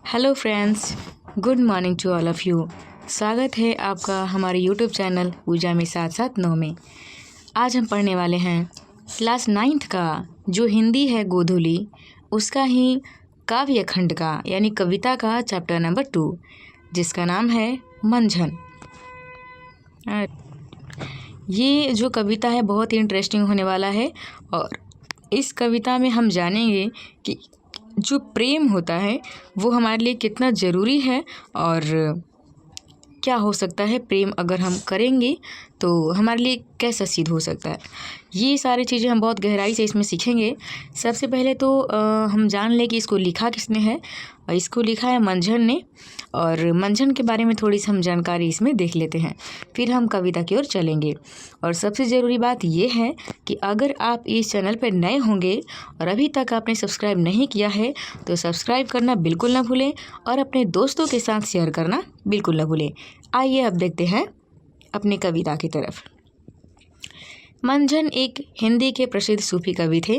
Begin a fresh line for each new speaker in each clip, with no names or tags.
Hello friends, good morning to all of you. स्वागत है आपका हमारे यूट्यूब चैनल पूजा में साथ साथ 9 में। आज हम पढ़ने वाले हैं क्लास 9th का जो हिंदी है गोधूली, उसका ही काव्य खंड का यानी कविता का चैप्टर नंबर 2, जिसका नाम है मंझन। ये जो कविता है बहुत ही इंटरेस्टिंग होने वाला है और इस कविता में हम जानेंगे कि जो प्रेम होता है वो हमारे लिए कितना ज़रूरी है और क्या हो सकता है प्रेम अगर हम करेंगे तो हमारे लिए कैसा सिद्ध हो सकता है। ये सारी चीज़ें हम बहुत गहराई से इसमें सीखेंगे। सबसे पहले तो हम जान लें कि इसको लिखा किसने है। इसको लिखा है मंझन ने और मंझन के बारे में थोड़ी सी हम जानकारी इसमें देख लेते हैं, फिर हम कविता की ओर चलेंगे। और सबसे ज़रूरी बात ये है कि अगर आप इस चैनल पर नए होंगे और अभी तक आपने सब्सक्राइब नहीं किया है तो सब्सक्राइब करना बिल्कुल ना भूलें और अपने दोस्तों के साथ शेयर करना बिल्कुल ना भूलें। आइए अब देखते हैं अपनी कविता की तरफ। मंझन एक हिंदी के प्रसिद्ध सूफी कवि थे।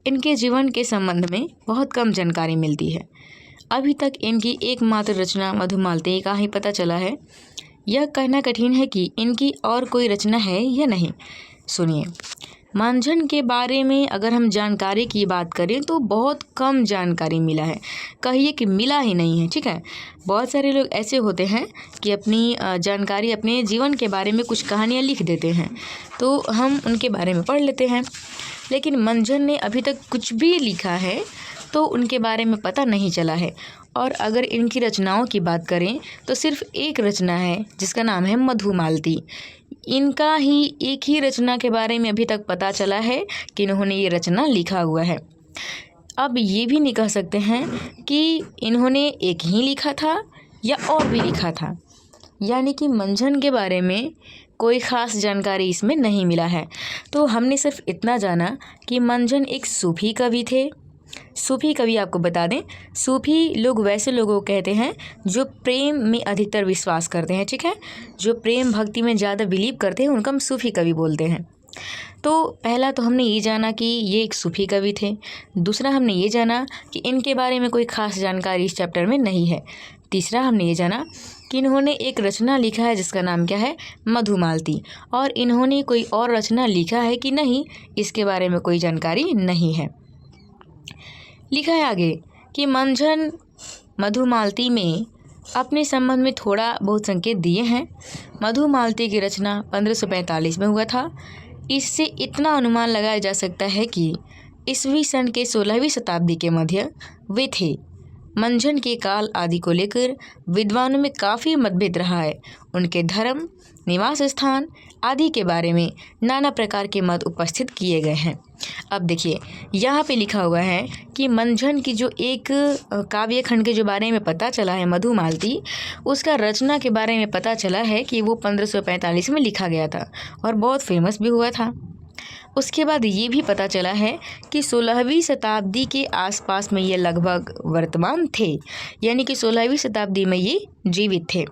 इनके जीवन के संबंध में बहुत कम जानकारी मिलती है। अभी तक इनकी एकमात्र रचना मधुमालती का ही पता चला है। यह कहना कठिन है कि इनकी और कोई रचना है या नहीं। सुनिए, मंझन के बारे में अगर हम जानकारी की बात करें तो बहुत कम जानकारी मिला है, कहिए कि मिला ही नहीं है। ठीक है, बहुत सारे लोग ऐसे होते हैं कि अपनी जानकारी अपने जीवन के बारे में कुछ कहानियाँ लिख देते हैं तो हम उनके बारे में पढ़ लेते हैं, लेकिन मंझन ने अभी तक कुछ भी लिखा है तो उनके बारे में पता नहीं चला है। और अगर इनकी रचनाओं की बात करें तो सिर्फ एक रचना है जिसका नाम है मधुमालती। इनका ही एक ही रचना के बारे में अभी तक पता चला है कि इन्होंने ये रचना लिखा हुआ है। अब ये भी नहीं कह सकते हैं कि इन्होंने एक ही लिखा था या और भी लिखा था, यानी कि मंझन के बारे में कोई ख़ास जानकारी इसमें नहीं मिला है। तो हमने सिर्फ इतना जाना कि मंझन एक सूफी कवि थे। सूफी कवि आपको बता दें, सूफी लोग वैसे लोगों को कहते हैं जो प्रेम में अधिकतर विश्वास करते हैं। ठीक है, जो प्रेम भक्ति में ज़्यादा बिलीव करते हैं उनको हम सूफी कवि बोलते हैं। तो पहला तो हमने ये जाना कि ये एक सूफी कवि थे। दूसरा हमने ये जाना कि इनके बारे में कोई ख़ास जानकारी इस चैप्टर में नहीं है। तीसरा हमने ये जाना कि इन्होंने एक रचना लिखा है जिसका नाम क्या है, मधुमालती। और इन्होंने कोई और रचना लिखा है कि नहीं, इसके बारे में कोई जानकारी नहीं है। लिखा है आगे कि मंझन मधुमालती में अपने संबंध में थोड़ा बहुत संकेत दिए हैं। मधुमालती की रचना 1545 में हुआ था। इससे इतना अनुमान लगाया जा सकता है कि ईस्वी सन के 16वीं शताब्दी के मध्य वे थे। मंझन के काल आदि को लेकर विद्वानों में काफ़ी मतभेद रहा है। उनके धर्म, निवास स्थान आदि के बारे में नाना प्रकार के मत उपस्थित किए गए हैं। अब देखिए, यहाँ पे लिखा हुआ है कि मंझन की जो एक काव्य खंड के जो बारे में पता चला है मधुमालती, उसका रचना के बारे में पता चला है कि वो 1545 में लिखा गया था और बहुत फेमस भी हुआ था। उसके बाद ये भी पता चला है कि 16वीं शताब्दी के आसपास में ये लगभग वर्तमान थे, यानी कि 16वीं शताब्दी में ये जीवित थे।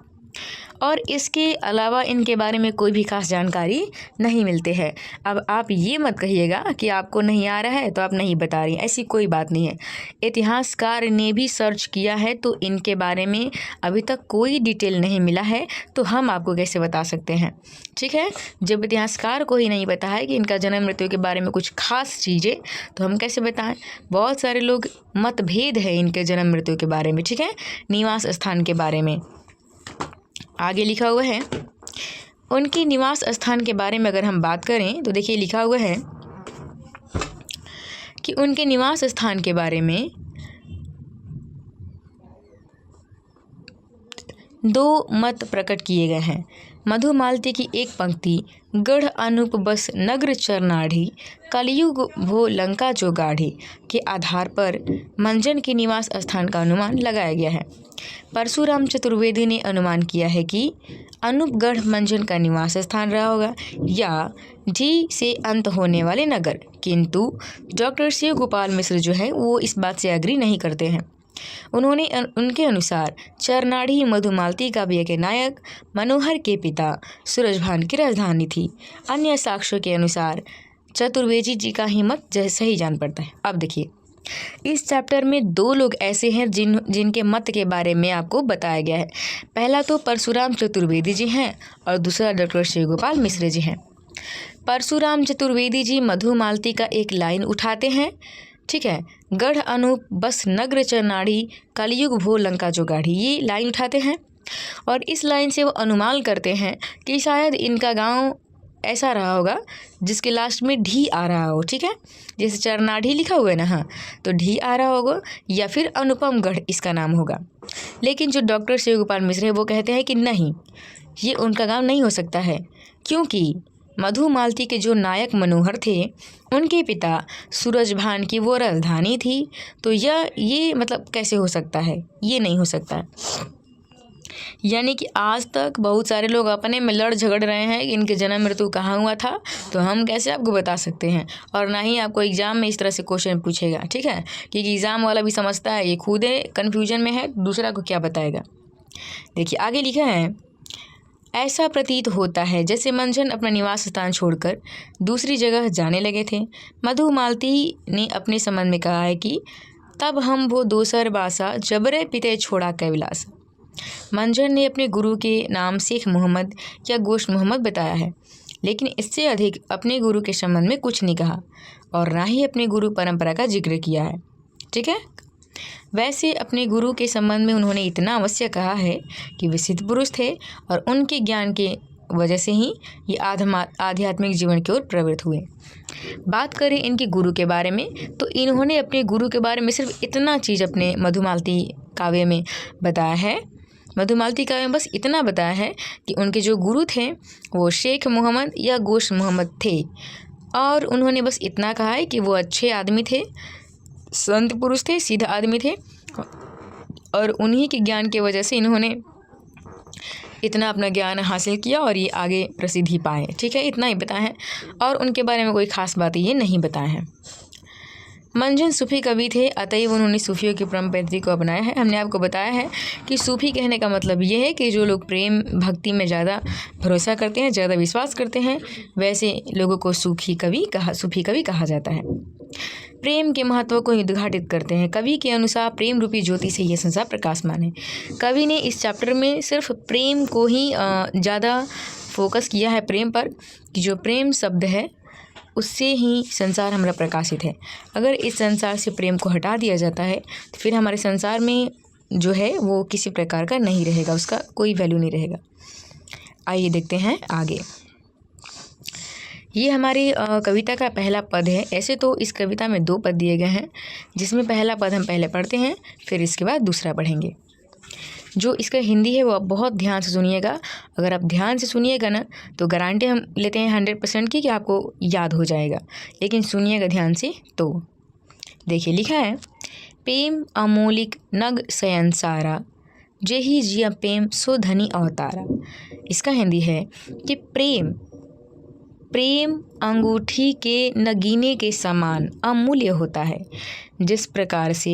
और इसके अलावा इनके बारे में कोई भी खास जानकारी नहीं मिलते हैं। अब आप ये मत कहिएगा कि आपको नहीं आ रहा है तो आप नहीं बता रही, ऐसी कोई बात नहीं है। इतिहासकार ने भी सर्च किया है तो इनके बारे में अभी तक कोई डिटेल नहीं मिला है, तो हम आपको कैसे बता सकते हैं। ठीक है, जब इतिहासकार को ही नहीं पता है कि इनका जन्म मृत्यु के बारे में कुछ खास चीज़ें, तो हम कैसे बताएं। बहुत सारे लोग मतभेद है इनके जन्म मृत्यु के बारे में। ठीक है, निवास स्थान के बारे में आगे लिखा हुआ है। उनके निवास स्थान के बारे में अगर हम बात करें तो देखिए, लिखा हुआ है कि उनके निवास स्थान के बारे में 2 मत प्रकट किए गए हैं। मधुमालती की एक पंक्ति, गढ़ अनूप बस नग्र चरनाढ़ी, कलयुग भो लंका जो गाढ़ी, के आधार पर मंझन के निवास स्थान का अनुमान लगाया गया है। परशुराम चतुर्वेदी ने अनुमान किया है कि अनूपगढ़ मंझन का निवास स्थान रहा होगा या ढी से अंत होने वाले नगर, किंतु डॉक्टर शिव गोपाल मिश्र जो है वो इस बात से एग्री नहीं करते हैं। उनके अनुसार चरनाढ़ी मधुमालती काव्य के नायक मनोहर के पिता सूरजभान की राजधानी थी। अन्य साक्ष्यों के अनुसार चतुर्वेदी जी का ही मत सही जान पड़ता है। अब देखिए, इस चैप्टर में दो लोग ऐसे हैं जिनके मत के बारे में आपको बताया गया है। पहला तो परशुराम चतुर्वेदी जी हैं और दूसरा डॉक्टर शिव गोपाल मिश्र जी हैं। परशुराम चतुर्वेदी जी मधुमालती का एक लाइन उठाते हैं, ठीक है, गढ़ अनूप बस नग्र चरनाड़ी कलयुग भो लंका जो गाढ़ी, ये लाइन उठाते हैं और इस लाइन से वो अनुमान करते हैं कि शायद इनका गांव ऐसा रहा होगा जिसके लास्ट में ढी आ रहा हो, ठीक है, जैसे चरनाढ़ी लिखा हुआ है ना, हाँ, तो ढी आ रहा होगा या फिर अनुपम गढ़ इसका नाम होगा। लेकिन जो डॉक्टर शिव गोपाल मिश्र है वो कहते हैं कि नहीं, ये उनका गांव नहीं हो सकता है, क्योंकि मधुमालती के जो नायक मनोहर थे उनके पिता सूरजभान की वो राजधानी थी, तो ये मतलब कैसे हो सकता है, ये नहीं हो सकता। यानी कि आज तक बहुत सारे लोग अपने में लड़ झगड़ रहे हैं कि इनके जन्म मृत्यु कहाँ हुआ था, तो हम कैसे आपको बता सकते हैं। और ना ही आपको एग्ज़ाम में इस तरह से क्वेश्चन पूछेगा, ठीक है, क्योंकि एग्ज़ाम वाला भी समझता है ये खुद कन्फ्यूजन में है, दूसरा को क्या बताएगा। देखिए आगे लिखा है, ऐसा प्रतीत होता है जैसे मंझन अपना निवास स्थान छोड़कर दूसरी जगह जाने लगे थे। मधुमालती ने अपने संबंध में कहा है कि तब हम वो दोसर बासा जबरे पिते छोड़ा कैविलास। मंझन ने अपने गुरु के नाम शेख मोहम्मद या गोश्त मोहम्मद बताया है, लेकिन इससे अधिक अपने गुरु के संबंध में कुछ नहीं कहा और ना ही अपने गुरु परंपरा का जिक्र किया है, ठीक है। वैसे अपने गुरु के संबंध में उन्होंने इतना अवश्य कहा है कि वे सिद्ध पुरुष थे और उनके ज्ञान के वजह से ही ये आध्यात्मिक जीवन की ओर प्रवृत्त हुए। बात करें इनके गुरु के बारे में, तो इन्होंने अपने गुरु के बारे में सिर्फ इतना चीज़ अपने मधुमालती काव्य में बताया है। मधुमालती काव्य में बस इतना बताया है कि उनके जो गुरु थे वो शेख मोहम्मद या गोश्त मोहम्मद थे, और उन्होंने बस इतना कहा है कि वो अच्छे आदमी थे, संत पुरुष थे, सीधा आदमी थे, और उन्हीं के ज्ञान की वजह से इन्होंने इतना अपना ज्ञान हासिल किया और ये आगे प्रसिद्धि पाए, ठीक है, इतना ही बताया है। और उनके बारे में कोई ख़ास बात ये नहीं बताया है। मंझन सूफी कवि थे, अतएव उन्होंने सूफियों की परम पद्धति को अपनाया है। हमने आपको बताया है कि सूफी कहने का मतलब ये है कि जो लोग प्रेम भक्ति में ज़्यादा भरोसा करते हैं, ज़्यादा विश्वास करते हैं, वैसे लोगों को सूफी कवि कहा जाता है। प्रेम के महत्व को उद्घाटित करते हैं। कवि के अनुसार प्रेम रूपी ज्योति से यह संसार प्रकाशमान है। कवि ने इस चैप्टर में सिर्फ प्रेम को ही ज़्यादा फोकस किया है, प्रेम पर, कि जो प्रेम शब्द है उससे ही संसार हमारा प्रकाशित है। अगर इस संसार से प्रेम को हटा दिया जाता है तो फिर हमारे संसार में जो है वो किसी प्रकार का नहीं रहेगा, उसका कोई वैल्यू नहीं रहेगा। आइए देखते हैं आगे। ये हमारी कविता का पहला पद है। ऐसे तो इस कविता में 2 पद दिए गए हैं, जिसमें पहला पद हम पहले पढ़ते हैं, फिर इसके बाद दूसरा पढ़ेंगे। जो इसका हिंदी है वो आप बहुत ध्यान से सुनिएगा। अगर आप ध्यान से सुनिएगा ना तो गारंटी हम लेते हैं 100% की कि आपको याद हो जाएगा, लेकिन सुनिएगा ध्यान से। तो देखिए लिखा है, प्रेम अमोलिक नग शयन सारा, जेहि जिया प्रेम सो धनी अवतारा। इसका हिंदी है कि प्रेम अंगूठी के नगीने के समान अमूल्य होता है। जिस प्रकार से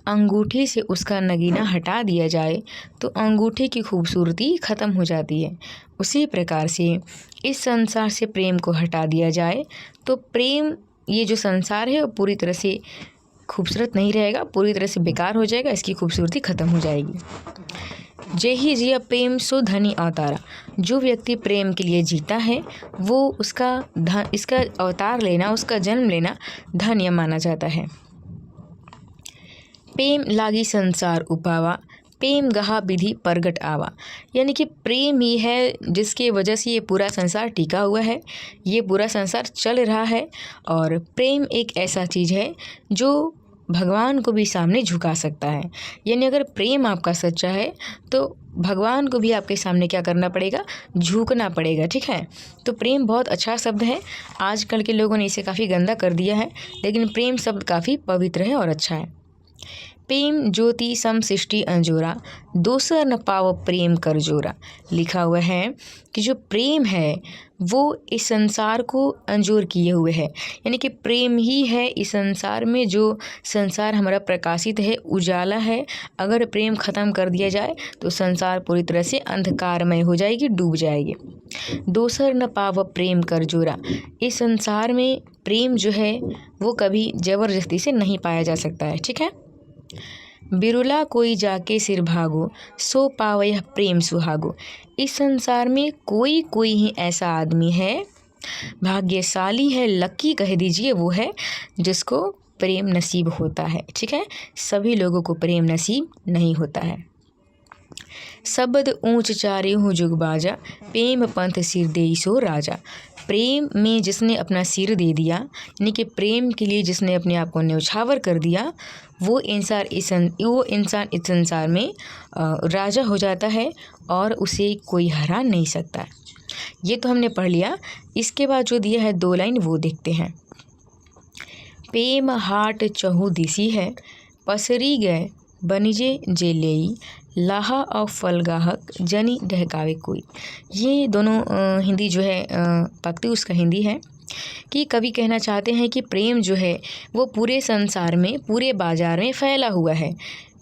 अंगूठी से उसका नगीना हटा दिया जाए तो अंगूठी की खूबसूरती ख़त्म हो जाती है, उसी प्रकार से इस संसार से प्रेम को हटा दिया जाए तो प्रेम, ये जो संसार है वो पूरी तरह से खूबसूरत नहीं रहेगा, पूरी तरह से बेकार हो जाएगा, इसकी खूबसूरती ख़त्म हो जाएगी। जेहि जिया प्रेम सो धनी अवतारा। जो व्यक्ति प्रेम के लिए जीता है वो इसका अवतार लेना, उसका जन्म लेना धन्य माना जाता है। प्रेम लागी संसार उपावा, प्रेम गहा विधि प्रगट आवा। यानी कि प्रेम ही है जिसके वजह से ये पूरा संसार टिका हुआ है, ये पूरा संसार चल रहा है। और प्रेम एक ऐसा चीज़ है जो भगवान को भी सामने झुका सकता है। यानी अगर प्रेम आपका सच्चा है तो भगवान को भी आपके सामने क्या करना पड़ेगा, झुकना पड़ेगा, ठीक है। तो प्रेम बहुत अच्छा शब्द है। आजकल के लोगों ने इसे काफ़ी गंदा कर दिया है, लेकिन प्रेम शब्द काफ़ी पवित्र है और अच्छा है। प्रेम ज्योति सम सृष्टि अंजोरा, दोसर न पाव प्रेम कर जोरा। लिखा हुआ है कि जो प्रेम है वो इस संसार को अंजोर किए हुए है, यानी कि प्रेम ही है इस संसार में जो संसार हमारा प्रकाशित है, उजाला है। अगर प्रेम ख़त्म कर दिया जाए तो संसार पूरी तरह से अंधकारमय हो जाएगी, डूब जाएगी। दोसर न पाव प्रेम कर जोरा, इस संसार में प्रेम जो है वो कभी ज़बरदस्ती से नहीं पाया जा सकता है। ठीक है। बिरुला कोई जाके सिर भागो, सो पावय प्रेम सुहागो। इस संसार में कोई ही ऐसा आदमी है, भाग्यशाली है, लकी कह दीजिए, वो है जिसको प्रेम नसीब होता है। ठीक है। सभी लोगों को प्रेम नसीब नहीं होता है। शब्द ऊंच चारे हूँ जुग बाजा, प्रेम पंथ सिर दे सो राजा। प्रेम में जिसने अपना सिर दे दिया, यानी कि प्रेम के लिए जिसने अपने आप को न्यौछावर कर दिया, वो इंसान इस संसार में राजा हो जाता है और उसे कोई हरा नहीं सकता। ये तो हमने पढ़ लिया। इसके बाद जो दिया है 2 लाइन वो देखते हैं। प्रेम हाट चहु दिसी है, पसरी गए बनिजे जे लेई, लाहा और फलगाहक जनी ढहकावे कोई। ये दोनों हिंदी जो है पंक्ति उसका हिंदी है कि कवि कहना चाहते हैं कि प्रेम जो है वो पूरे संसार में, पूरे बाजार में फैला हुआ है,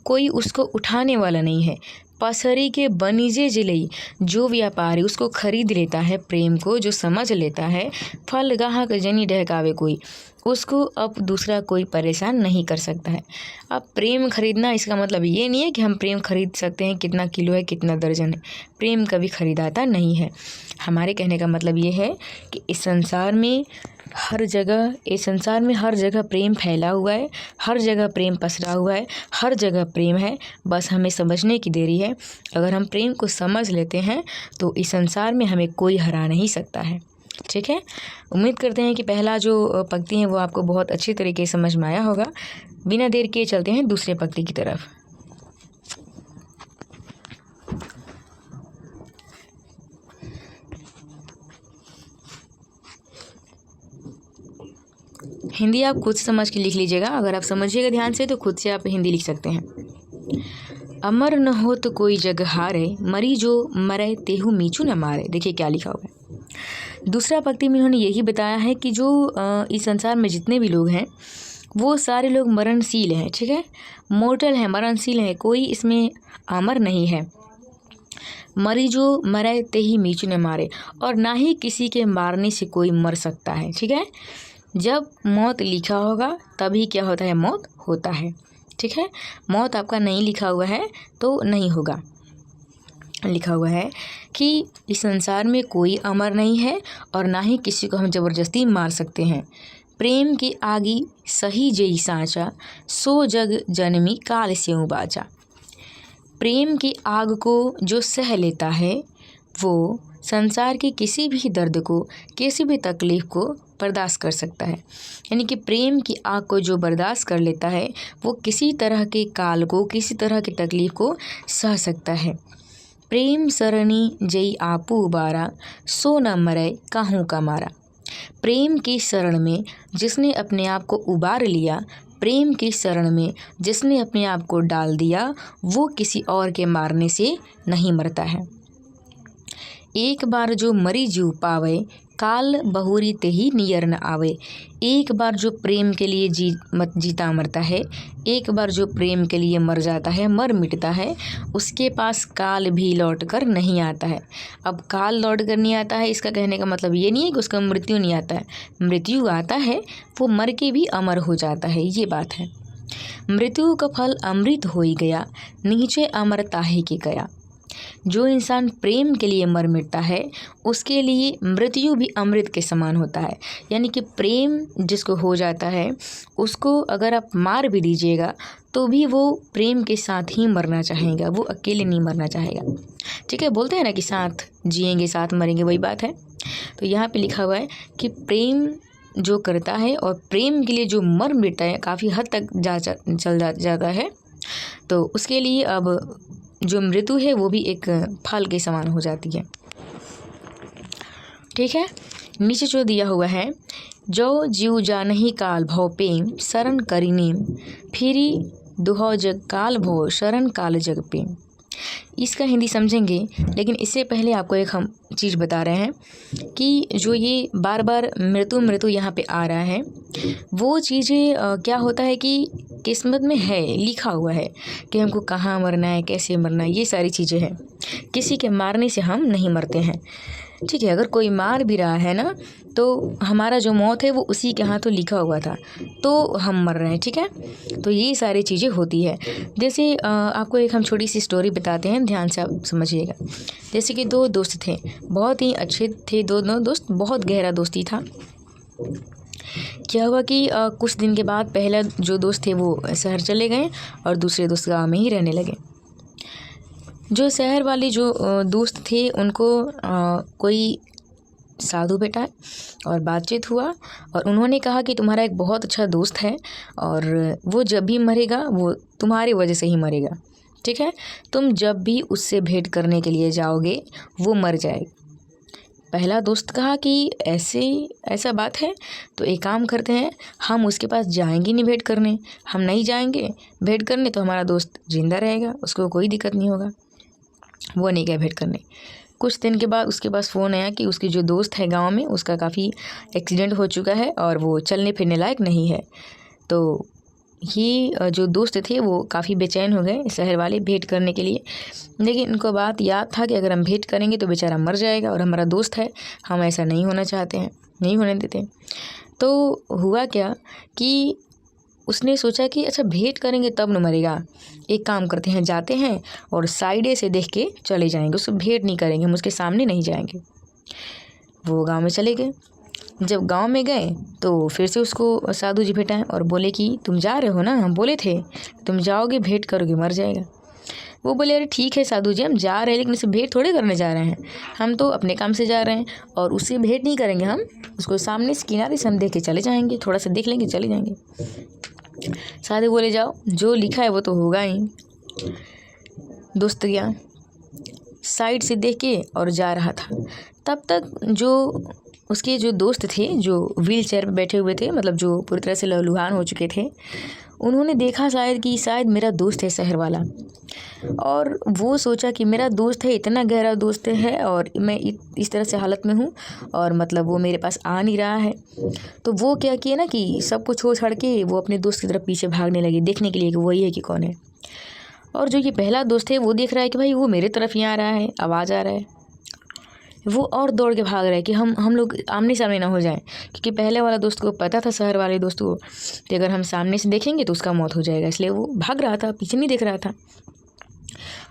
कोई उसको उठाने वाला नहीं है। पसरी के बनीजे जिलई, जो व्यापारी उसको खरीद लेता है, प्रेम को जो समझ लेता है, फल गाहक जनी ढहकावे कोई, उसको अब दूसरा कोई परेशान नहीं कर सकता है। अब प्रेम खरीदना इसका मतलब ये नहीं है कि हम प्रेम खरीद सकते हैं कितना किलो है, कितना दर्जन है। प्रेम कभी खरीदाता नहीं है। हमारे कहने का मतलब ये है कि इस संसार में हर जगह प्रेम फैला हुआ है, हर जगह प्रेम पसरा हुआ है, हर जगह प्रेम है। बस हमें समझने की देरी है। अगर हम प्रेम को समझ लेते हैं तो इस संसार में हमें कोई हरा नहीं सकता है। ठीक है। उम्मीद करते हैं कि पहला जो पंक्ति है वो आपको बहुत अच्छी तरीके से समझ में आया होगा। बिना देर किए चलते हैं दूसरे पंक्ति की तरफ। हिंदी आप खुद समझ के लिख लीजिएगा। अगर आप समझिएगा ध्यान से तो खुद से आप हिंदी लिख सकते हैं। अमर न हो तो कोई जग हारे, मरी जो मरे तेहु मीचू न मारे। देखिए क्या लिखा हुआ है। दूसरा पंक्ति में उन्होंने यही बताया है कि जो इस संसार में जितने भी लोग हैं वो सारे लोग मरणशील हैं। ठीक है। मोर्टल हैं, मरणशील हैं, कोई इसमें अमर नहीं है। मरी जो मरे तेही मीचू न मारे, और ना ही किसी के मारने से कोई मर सकता है। ठीक है। जब मौत लिखा होगा तभी क्या होता है, मौत होता है। ठीक है। मौत आपका नहीं लिखा हुआ है तो नहीं होगा। लिखा हुआ है कि इस संसार में कोई अमर नहीं है और ना ही किसी को हम ज़बरदस्ती मार सकते हैं। प्रेम के आगी सही जई सांचा, सो जग जनमी काल स्यों बाचा। प्रेम की आग को जो सह लेता है वो संसार के किसी भी दर्द को, किसी भी तकलीफ़ को बर्दाश्त कर सकता है। यानी कि प्रेम की आग को जो बर्दाश्त कर लेता है वो किसी तरह के काल को, किसी तरह की तकलीफ़ को सह सकता है। प्रेम सरणी जई आपू उबारा, सो न मरे काहू का मारा। प्रेम की शरण में जिसने अपने आप को उबार लिया, प्रेम की शरण में जिसने अपने आप को डाल दिया, वो किसी और के मारने से नहीं मरता है। एक बार जो मरी जीव पावे, काल बहुरी तेही नियर न आवे। एक बार जो प्रेम के लिए जीता मरता है, एक बार जो प्रेम के लिए मर जाता है, मर मिटता है, उसके पास काल भी लौट कर नहीं आता है। अब काल लौट कर नहीं आता है इसका कहने का मतलब ये नहीं है कि उसका मृत्यु नहीं आता है। मृत्यु आता है, वो मर के भी अमर हो जाता है, ये बात है। मृत्यु का फल अमृत हो ही गया, नीचे अमरता ही के गया। जो इंसान प्रेम के लिए मर मिटता है उसके लिए मृत्यु भी अमृत के समान होता है। यानी कि प्रेम जिसको हो जाता है उसको अगर आप मार भी दीजिएगा तो भी वो प्रेम के साथ ही मरना चाहेगा, वो अकेले नहीं मरना चाहेगा। ठीक है। बोलते हैं ना कि साथ जिएंगे साथ मरेंगे, वही बात है। तो यहाँ पे लिखा हुआ है कि प्रेम जो करता है और प्रेम के लिए जो मर मिटता है, काफ़ी हद तक चल जाता है, तो उसके लिए अब जो मृत्यु है वो भी एक फल के समान हो जाती है। ठीक है। नीचे जो दिया हुआ है, जो जीव जानही काल भव प्रेम, शरण करी नेम, फिरी दुहो जग काल भो शरण काल जग पे। इसका हिंदी समझेंगे, लेकिन इससे पहले आपको एक हम चीज़ बता रहे हैं कि जो ये बार बार मृत्यु मृत्यु यहाँ पे आ रहा है, वो चीज़ें क्या होता है कि किस्मत में है, लिखा हुआ है कि हमको कहाँ मरना है, कैसे मरना है, ये सारी चीज़ें हैं। किसी के मारने से हम नहीं मरते हैं, ठीक है। अगर कोई मार भी रहा है ना, तो हमारा जो मौत है वो उसी के हाथों लिखा हुआ था, तो हम मर रहे हैं, ठीक है। तो ये सारी चीज़ें होती है। जैसे आपको एक हम छोटी सी स्टोरी बताते हैं, ध्यान से आप समझिएगा। जैसे कि दो दोस्त थे, बहुत ही अच्छे थे दोनों दोस्त, बहुत गहरा दोस्ती था। क्या हुआ कि कुछ दिन के बाद पहला जो दोस्त थे वो शहर चले गए और दूसरे दोस्त गाँव में ही रहने लगे। जो शहर वाले जो दोस्त थे उनको कोई साधु भेटा और बातचीत हुआ, और उन्होंने कहा कि तुम्हारा एक बहुत अच्छा दोस्त है और वो जब भी मरेगा वो तुम्हारी वजह से ही मरेगा, ठीक है। तुम जब भी उससे भेंट करने के लिए जाओगे वो मर जाएगा। पहला दोस्त कहा कि ऐसा बात है, तो एक काम करते हैं, हम उसके पास जाएंगे नहीं भेंट करने, हम नहीं जाएंगे भेंट करने, तो हमारा दोस्त जिंदा रहेगा, उसको कोई दिक्कत नहीं होगा। वो नहीं गए भेंट करने। कुछ दिन के बाद उसके पास फ़ोन आया कि उसकी जो दोस्त है गांव में, उसका काफ़ी एक्सीडेंट हो चुका है और वो चलने फिरने लायक नहीं है। तो ये जो दोस्त थे वो काफ़ी बेचैन हो गए शहर वाले भेंट करने के लिए, लेकिन उनको बात याद था कि अगर हम भेंट करेंगे तो बेचारा मर जाएगा और हमारा दोस्त है, हम ऐसा नहीं होना चाहते हैं, नहीं होने देते। तो हुआ क्या कि उसने सोचा कि अच्छा भेंट करेंगे तब न मरेगा, एक काम करते हैं, जाते हैं और साइडे से देख के चले जाएंगे, उससे भेंट नहीं करेंगे, हम उसके सामने नहीं जाएंगे। वो गांव में चले गए। जब गांव में गए तो फिर से उसको साधु जी भेंटाए और बोले कि तुम जा रहे हो ना, हम बोले थे तुम जाओगे भेंट करोगे मर जाएगा। वो बोले अरे ठीक है साधु जी, हम जा रहे हैं लेकिन उसे भेंट थोड़े करने जा रहे हैं, हम तो अपने काम से जा रहे हैं और उससे भेंट नहीं करेंगे, हम उसको सामने से किनारे से हम देख के चले जाएंगे, थोड़ा सा देख लेंगे चले जाएंगे। साधु बोले जाओ, जो लिखा है वो तो होगा ही। दोस्त गया, साइड से देख के और जा रहा था। तब तक जो उसके जो दोस्त थे जो व्हील चेयर पर बैठे हुए थे, मतलब जो पूरी तरह से लहूलुहान हो चुके थे, उन्होंने देखा शायद मेरा दोस्त है शहर वाला, और वो सोचा कि मेरा दोस्त है, इतना गहरा दोस्त है और मैं इस तरह से हालत में हूँ और मतलब वो मेरे पास आ नहीं रहा है। तो वो क्या किया ना कि सब कुछ छोड़ छाड़ के वो अपने दोस्त की तरफ पीछे भागने लगे, देखने के लिए कि वही है कि कौन है। और जो ये पहला दोस्त है वो देख रहा है कि भाई वो मेरे तरफ ही आ रहा है, आवाज़ आ रहा है, वो और दौड़ के भाग रहा है कि हम लोग आमने सामने ना हो जाएं, क्योंकि पहले वाला दोस्त को पता था, शहर वाले दोस्त को, कि अगर हम सामने से देखेंगे तो उसका मौत हो जाएगा, इसलिए वो भाग रहा था, पीछे नहीं देख रहा था।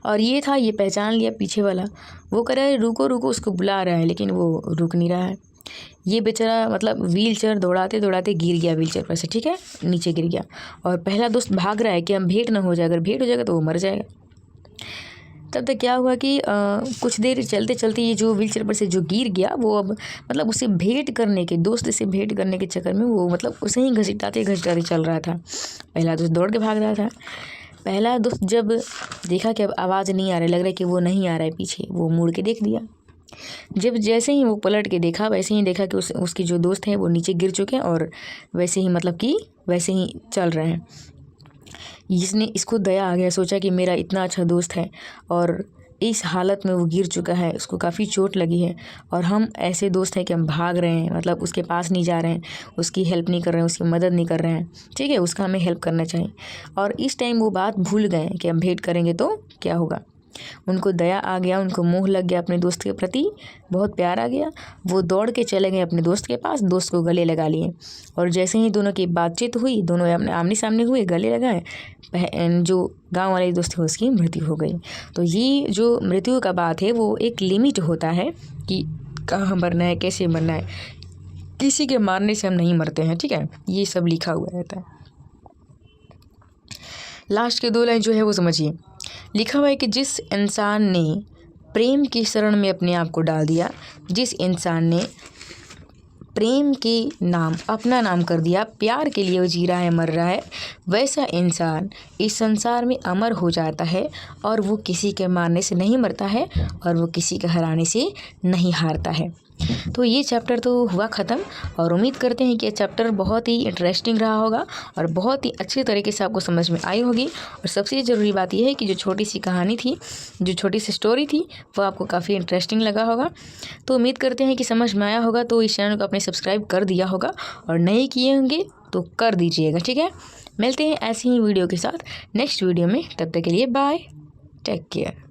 और ये पहचान लिया पीछे वाला, वो कह रहा है रुको रुको, उसको बुला रहा है लेकिन वो रुक नहीं रहा है। ये बेचारा मतलब व्हील चेयर दौड़ाते दौड़ाते गिर गया व्हील चेयर पर से, ठीक है, नीचे गिर गया। और पहला दोस्त भाग रहा है कि हम भेंट ना हो जाए, अगर भेंट हो जाएगा तो वो मर जाएगा। तब तक क्या हुआ कि कुछ देर चलते चलते ये जो व्हील चेयर पर से जो गिर गया, वो अब मतलब उसे भेंट करने के, दोस्त से भेंट करने के चक्कर में वो मतलब उसे ही घसीटाते घसीटाते चल रहा था। पहला दोस्त दौड़ के भाग रहा था। पहला दोस्त जब देखा कि अब आवाज़ नहीं आ रहा है, लग रहा है कि वो नहीं आ रहा है पीछे, वो मुड़ के देख दिया। जब जैसे ही वो पलट के देखा, वैसे ही देखा कि उसकी जो दोस्त हैं वो नीचे गिर चुके हैं और वैसे ही मतलब कि वैसे ही चल रहे हैं। इसको दया आ गया, सोचा कि मेरा इतना अच्छा दोस्त है और इस हालत में वो गिर चुका है, उसको काफ़ी चोट लगी है और हम ऐसे दोस्त हैं कि हम भाग रहे हैं, मतलब उसके पास नहीं जा रहे हैं, उसकी हेल्प नहीं कर रहे हैं, उसकी मदद नहीं कर रहे हैं, ठीक है, उसका हमें हेल्प करना चाहिए। और इस टाइम वो बात भूल गए कि हम भेंट करेंगे तो क्या होगा। उनको दया आ गया, उनको मोह लग गया अपने दोस्त के प्रति, बहुत प्यार आ गया। वो दौड़ के चले गए अपने दोस्त के पास, दोस्त को गले लगा लिए और जैसे ही दोनों की बातचीत हुई, दोनों अपने आमने सामने हुए, गले लगाए, जो गांव वाले दोस्त थे उसकी मृत्यु हो गई। तो ये जो मृत्यु का बात है वो एक लिमिट होता है कि कहाँ मरना है, कैसे मरना है, किसी के मारने से हम नहीं मरते हैं, ठीक है, ये सब लिखा हुआ रहता है। लास्ट के 2 लाइन जो है वो समझिए। लिखा हुआ है कि जिस इंसान ने प्रेम की शरण में अपने आप को डाल दिया, जिस इंसान ने प्रेम के नाम अपना नाम कर दिया, प्यार के लिए वो जी रहा है, मर रहा है, वैसा इंसान इस संसार में अमर हो जाता है और वो किसी के मारने से नहीं मरता है और वो किसी के हराने से नहीं हारता है। तो ये चैप्टर तो हुआ ख़त्म और उम्मीद करते हैं कि ये चैप्टर बहुत ही इंटरेस्टिंग रहा होगा और बहुत ही अच्छे तरीके से आपको समझ में आई होगी। और सबसे ज़रूरी बात यह है कि जो छोटी सी कहानी थी, जो छोटी सी स्टोरी थी, वो आपको काफ़ी इंटरेस्टिंग लगा होगा। तो उम्मीद करते हैं कि समझ में आया होगा। तो इस चैनल को आपने सब्सक्राइब कर दिया होगा और नहीं किए होंगे तो कर दीजिएगा, ठीक है। मिलते हैं ऐसी ही वीडियो के साथ नेक्स्ट वीडियो में। तब तक के लिए बाय, टेक केयर।